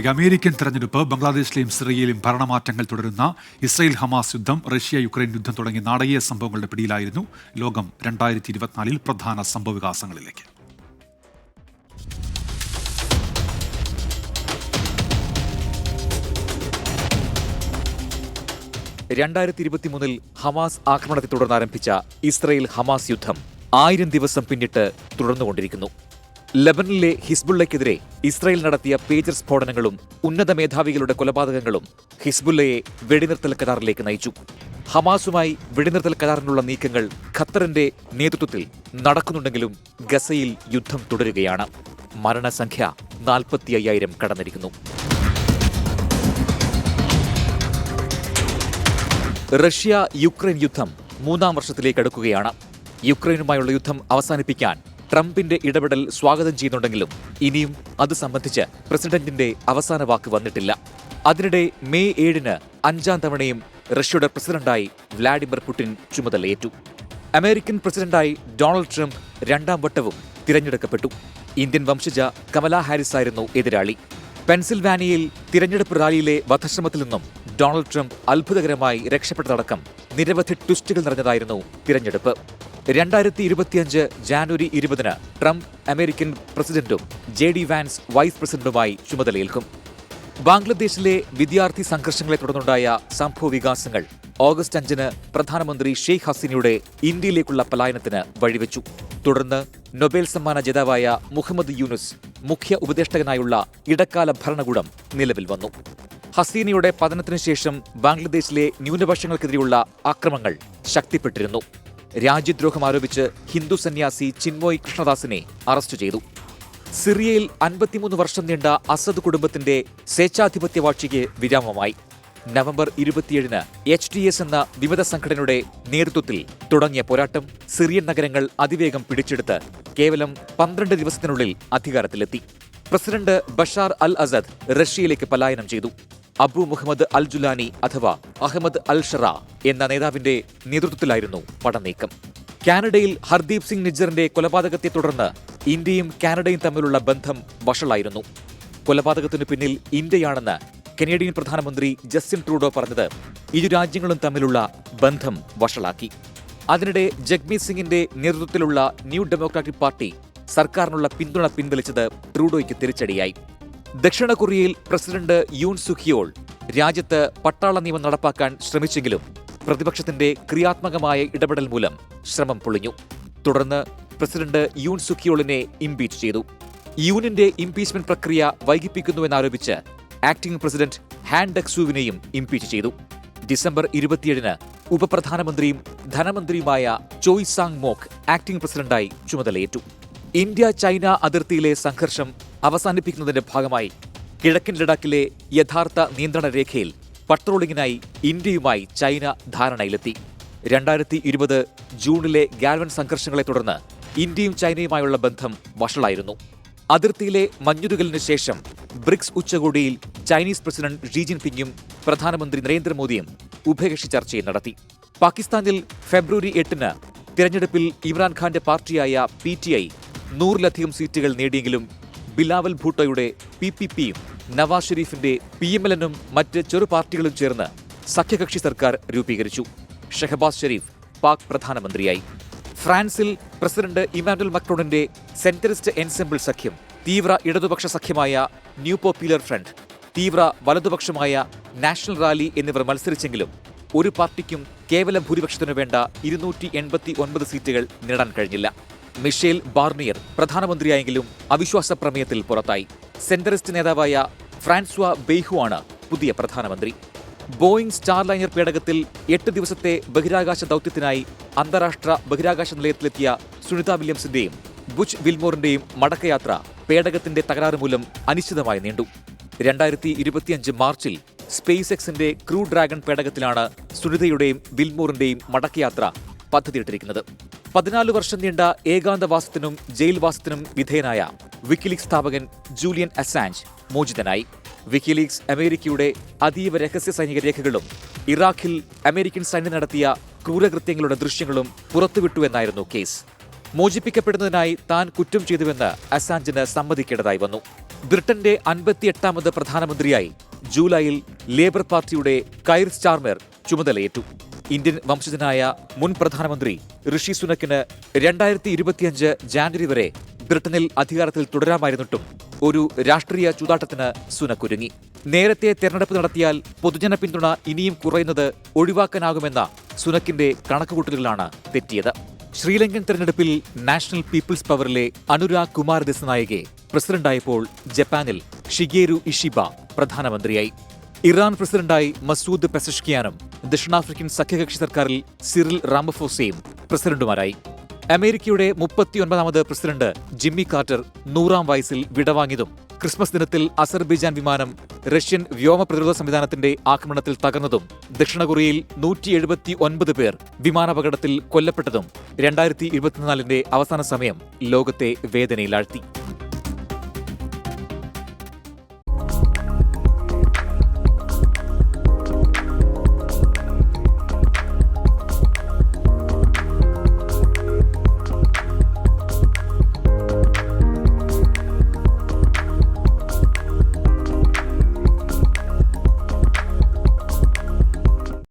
American തെരഞ്ഞെടുപ്പ്, ബംഗ്ലാദേശിലെയും സിറിയയിലും ഭരണമാറ്റങ്ങൾ തുടരുന്ന Israel Hamas യുദ്ധം, റഷ്യ യുക്രൈൻ യുദ്ധം തുടങ്ങിയ നാടകീയ സംഭവങ്ങളുടെ പിടിയിലായിരുന്നു ലോകം. 2024 പ്രധാന സംഭവവികാസങ്ങളിലേക്ക്. 2023 ഹമാസ് ആക്രമണത്തെ തുടർന്ന് ആരംഭിച്ച ഇസ്രായേൽ ഹമാസ് യുദ്ധം 1000 ദിവസം പിന്നിട്ട് തുടർന്നുകൊണ്ടിരിക്കുന്നു. ലബനനിലെ ഹിസ്ബുള്ളയ്ക്കെതിരെ ഇസ്രായേൽ നടത്തിയ പേജർ സ്ഫോടനങ്ങളും ഉന്നത മേധാവികളുടെ കൊലപാതകങ്ങളും ഹിസ്ബുള്ളയെ വെടിനിർത്തൽ കരാറിലേക്ക് നയിച്ചു. ഹമാസുമായി വെടിനിർത്തൽ കരാറിനുള്ള നീക്കങ്ങൾ ഖത്തറിന്റെ നേതൃത്വത്തിൽ നടക്കുന്നുണ്ടെങ്കിലും ഗസയിൽ യുദ്ധം തുടരുകയാണ്. മരണസംഖ്യ 45,000 കടന്നിരിക്കുന്നു. റഷ്യ യുക്രൈൻ യുദ്ധം 3-ാം വർഷത്തിലേക്ക് അടുക്കുകയാണ്. യുക്രൈനുമായുള്ള യുദ്ധം അവസാനിപ്പിക്കാൻ ട്രംപിന്റെ ഇടപെടൽ സ്വാഗതം ചെയ്യുന്നുണ്ടെങ്കിലും ഇനിയും അത് സംബന്ധിച്ച് പ്രസിഡന്റിന്റെ അവസാന വാക്ക് വന്നിട്ടില്ല. അതിനിടെ മെയ് 7-ന് 5-ാം തവണയും റഷ്യയുടെ പ്രസിഡന്റായി വ്ളാഡിമിർ പുടിൻ ചുമതലയേറ്റു. അമേരിക്കൻ പ്രസിഡന്റായി ഡൊണാൾഡ് ട്രംപ് 2-ാം വട്ടവും തിരഞ്ഞെടുക്കപ്പെട്ടു. ഇന്ത്യൻ വംശജ കമലാ ഹാരിസ് ആയിരുന്നു എതിരാളി. പെൻസിൽവാനിയയിൽ തിരഞ്ഞെടുപ്പ് റാലിയിലെ വധശ്രമത്തിൽ നിന്നും ഡൊണാൾഡ് ട്രംപ് അത്ഭുതകരമായി രക്ഷപ്പെട്ടതടക്കം നിരവധി ട്വിസ്റ്റുകൾ നിറഞ്ഞതായിരുന്നു തിരഞ്ഞെടുപ്പ്. 2025 ജാനുവരി 20-ന് ട്രംപ് അമേരിക്കൻ പ്രസിഡന്റും JD വാൻസ് വൈസ് പ്രസിഡന്റുമായി ചുമതലയേൽക്കും. ബംഗ്ലാദേശിലെ വിദ്യാർത്ഥി സംഘർഷങ്ങളെ തുടർന്നുണ്ടായ സംഭവവികാസങ്ങൾ ഓഗസ്റ്റ് 5-ന് പ്രധാനമന്ത്രി ഷെയ്ഖ് ഹസീനയുടെ ഇന്ത്യയിലേക്കുള്ള പലായനത്തിന് വഴിവെച്ചു. തുടർന്ന് നൊബേൽ സമ്മാന ജേതാവായ മുഹമ്മദ് യൂനുസ് മുഖ്യ ഉപദേഷ്ടാവായുള്ള ഇടക്കാല ഭരണകൂടം നിലവിൽ വന്നു. ഹസീനയുടെ പതനത്തിനു ശേഷം ബംഗ്ലാദേശിലെ ന്യൂനപക്ഷങ്ങൾക്കെതിരെയുള്ള ആക്രമണങ്ങൾ ശക്തിപ്പെട്ടിരുന്നു. രാജ്യദ്രോഹം ആരോപിച്ച് ഹിന്ദു സന്യാസി ചിന്മോയ് കൃഷ്ണദാസിനെ അറസ്റ്റ് ചെയ്തു. സിറിയയിൽ 53 വർഷം നീണ്ട അസദ് കുടുംബത്തിന്റെ സ്വേച്ഛാധിപത്യ വാഴ്ചയ്ക്ക് വിരാമമായി. നവംബർ 27-ന് HTS എന്ന വിമത സംഘടനയുടെ നേതൃത്വത്തിൽ തുടങ്ങിയ പോരാട്ടം സിറിയൻ നഗരങ്ങൾ അതിവേഗം പിടിച്ചെടുത്ത് കേവലം 12 ദിവസത്തിനുള്ളിൽ അധികാരത്തിലെത്തി. പ്രസിഡന്റ് ബഷാർ അൽ അസദ് റഷ്യയിലേക്ക് പലായനം ചെയ്തു. അബു മുഹമ്മദ് അൽ ജുലാനി അഥവാ അഹമ്മദ് അൽ ഷറ എന്ന നേതാവിന്റെ നേതൃത്വത്തിലായിരുന്നു പടനീക്കം. കാനഡയിൽ ഹർദീപ് സിംഗ് നിജ്ജറിന്റെ കൊലപാതകത്തെ തുടർന്ന് ഇന്ത്യയും കാനഡയും തമ്മിലുള്ള ബന്ധം വഷളായിരുന്നു. കൊലപാതകത്തിനു പിന്നിൽ ഇന്ത്യയാണെന്ന് കനേഡിയൻ പ്രധാനമന്ത്രി ജസ്റ്റിൻ ട്രൂഡോ പറഞ്ഞത് ഇരു രാജ്യങ്ങളും തമ്മിലുള്ള ബന്ധം വഷളാക്കി. അതിനിടെ ജഗ്മീത് സിംഗിന്റെ നേതൃത്വത്തിലുള്ള ന്യൂ ഡെമോക്രാറ്റിക് പാർട്ടി സർക്കാരിനുള്ള പിന്തുണ പിൻവലിച്ചത് ട്രൂഡോയ്ക്ക് തിരിച്ചടിയായി. ദക്ഷിണ കൊറിയയിൽ പ്രസിഡന്റ് യൂൻ സുഖിയോൾ രാജ്യത്ത് പട്ടാള നിയമം നടപ്പാക്കാൻ ശ്രമിച്ചെങ്കിലും പ്രതിപക്ഷത്തിന്റെ ക്രിയാത്മകമായ ഇടപെടൽ മൂലം ശ്രമം പൊളിഞ്ഞു. തുടർന്ന് പ്രസിഡന്റ് യൂൻ സുഖിയോളിനെ ഇംപീച്ച് ചെയ്തു. യൂനിന്റെ ഇംപീച്ച്മെന്റ് പ്രക്രിയ വൈകിപ്പിക്കുന്നുവെന്നാരോപിച്ച് ആക്ടിംഗ് പ്രസിഡന്റ് ഹാൻ ഡക്സൂവിനെയും ഇംപീച്ച് ചെയ്തു. ഡിസംബർ 27-ന് ഉപപ്രധാനമന്ത്രിയും ധനമന്ത്രിയുമായ ചോയ് സാങ് മോക് ആക്ടിംഗ് പ്രസിഡന്റായി ചുമതലയേറ്റു. ഇന്ത്യ ചൈന അതിർത്തിയിലെ സംഘർഷം അവസാനിപ്പിക്കുന്നതിന്റെ ഭാഗമായി കിഴക്കൻ ലഡാക്കിലെ യഥാർത്ഥ നിയന്ത്രണ രേഖയിൽ പട്രോളിംഗിനായി ഇന്ത്യയുമായി ചൈന ധാരണയിലെത്തി. 2020 ജൂണിലെ ഗാൽവൻ സംഘർഷങ്ങളെ തുടർന്ന് ഇന്ത്യയും ചൈനയുമായുള്ള ബന്ധം വഷളായിരുന്നു. അതിർത്തിയിലെ മഞ്ഞുരുകലിനു ശേഷം ബ്രിക്സ് ഉച്ചകോടിയിൽ ചൈനീസ് പ്രസിഡന്റ് ഷീ ജിൻപിങ്ങും പ്രധാനമന്ത്രി നരേന്ദ്രമോദിയും ഉഭയകക്ഷി ചർച്ചയും നടത്തി. പാകിസ്ഥാനിൽ ഫെബ്രുവരി 8-ന് തിരഞ്ഞെടുപ്പിൽ ഇമ്രാൻഖാന്റെ പാർട്ടിയായ PTI 100-ലധികം സീറ്റുകൾ നേടിയെങ്കിലും ബിലാവൽ ഭൂട്ടോയുടെ PPPയും നവാസ് ഷെരീഫിന്റെ PMLനും മറ്റ് ചെറു പാർട്ടികളും ചേർന്ന് സഖ്യകക്ഷി സർക്കാർ രൂപീകരിച്ചു. ഷഹബാസ് ഷെരീഫ് പാക് പ്രധാനമന്ത്രിയായി. ഫ്രാൻസിൽ പ്രസിഡന്റ് ഇമാനുവൽ മക്രോണിന്റെ സെന്ററിസ്റ്റ് എൻസെമ്പിൾ സഖ്യം തീവ്ര ഇടതുപക്ഷ സഖ്യമായ ന്യൂ പോപ്പുലർ ഫ്രണ്ട്, തീവ്ര വലതുപക്ഷമായ നാഷണൽ റാലി എന്നിവർ മത്സരിച്ചെങ്കിലും ഒരു പാർട്ടിക്കും കേവല ഭൂരിപക്ഷത്തിനു വേണ്ട 289 സീറ്റുകൾ നേടാൻ കഴിഞ്ഞില്ല. മിഷേൽ ബാർണിയർ പ്രധാനമന്ത്രിയായെങ്കിലും അവിശ്വാസ പ്രമേയത്തിൽ പുറത്തായി. സെന്ററിസ്റ്റ് നേതാവായ ഫ്രാൻസ്വാ ബെയ്ഹു ആണ് പുതിയ പ്രധാനമന്ത്രി. ബോയിംഗ് സ്റ്റാർലൈനർ പേടകത്തിൽ 8 ദിവസത്തെ ബഹിരാകാശ ദൗത്യത്തിനായി അന്താരാഷ്ട്ര ബഹിരാകാശ നിലയത്തിലെത്തിയ സുനിത വില്യംസിന്റെയും ബുച്ച് വിൽമോറിന്റെയും മടക്കയാത്ര പേടകത്തിന്റെ തകരാറ് മൂലം അനിശ്ചിതമായി നീണ്ടു. 2025 മാർച്ചിൽ സ്പേസ് എക്സിന്റെ ക്രൂ ഡ്രാഗൺ പേടകത്തിലാണ് സുനിതയുടെയും വിൽമോറിന്റെയും മടക്കയാത്ര പദ്ധതിയിട്ടിരിക്കുന്നത്. 14 വർഷം നീണ്ട ഏകാന്തവാസത്തിനും ജയിൽവാസത്തിനും വിധേയനായ വിക്കിലീക്സ് സ്ഥാപകൻ ജൂലിയൻ അസാഞ്ച് മോചിതനായി. വിക്കിലീക്സ് അമേരിക്കയുടെ അതീവ രഹസ്യ സൈനിക രേഖകളും ഇറാഖിൽ അമേരിക്കൻ സൈന്യം നടത്തിയ ക്രൂരകൃത്യങ്ങളുടെ ദൃശ്യങ്ങളും പുറത്തുവിട്ടുവെന്നായിരുന്നു കേസ്. മോചിപ്പിക്കപ്പെടുന്നതിനായി താൻ കുറ്റം ചെയ്തുവെന്ന് അസാഞ്ചിന് സമ്മതിക്കേണ്ടതായി വന്നു. ബ്രിട്ടന്റെ 58ാമത് പ്രധാനമന്ത്രിയായി ജൂലൈയിൽ ലേബർ പാർട്ടിയുടെ കൈർ സ്റ്റാർമർ ചുമതലയേറ്റു. ഇന്ത്യൻ വംശജനായ മുൻ പ്രധാനമന്ത്രി ഋഷി സുനക്കിന് 2025 ജാനുവരി വരെ ബ്രിട്ടനിൽ അധികാരത്തിൽ തുടരാമായിരുന്നിട്ടും ഒരു രാഷ്ട്രീയ ചൂതാട്ടത്തിന് സുനക് ഒരുങ്ങി. നേരത്തെ തെരഞ്ഞെടുപ്പ് നടത്തിയാൽ പൊതുജന പിന്തുണ ഇനിയും കുറയുന്നത് ഒഴിവാക്കാനാകുമെന്ന സുനക്കിന്റെ കണക്കുകൂട്ടലുകളാണ് തെറ്റിയത്. ശ്രീലങ്കൻ തെരഞ്ഞെടുപ്പിൽ നാഷണൽ പീപ്പിൾസ് പവറിലെ അനുരാഗ് കുമാർ ദിസനായകെ പ്രസിഡന്റായപ്പോൾ ജപ്പാനിൽ ഷിഗേരു ഇഷിബ പ്രധാനമന്ത്രിയായി. ഇറാൻ പ്രസിഡന്റായി മസൂദ് പെസഷ്കിയാനും ദക്ഷിണാഫ്രിക്കൻ സഖ്യകക്ഷി സർക്കാരിൽ സിറിൽ റാമഫോസയും പ്രസിഡന്റുമാരായി. അമേരിക്കയുടെ 39ാമത് പ്രസിഡന്റ് ജിമ്മി കാർട്ടർ 100ാം വയസ്സിൽ വിടവാങ്ങിയതും ക്രിസ്മസ് ദിനത്തിൽ അസർബൈജാൻ വിമാനം റഷ്യൻ വ്യോമ പ്രതിരോധ സംവിധാനത്തിന്റെ ആക്രമണത്തിൽ തകർന്നതും ദക്ഷിണ കൊറിയയിൽ 179 പേർ വിമാനാപകടത്തിൽ കൊല്ലപ്പെട്ടതും 2024 അവസാന സമയം ലോകത്തെ വേദനയിലാഴ്ത്തി.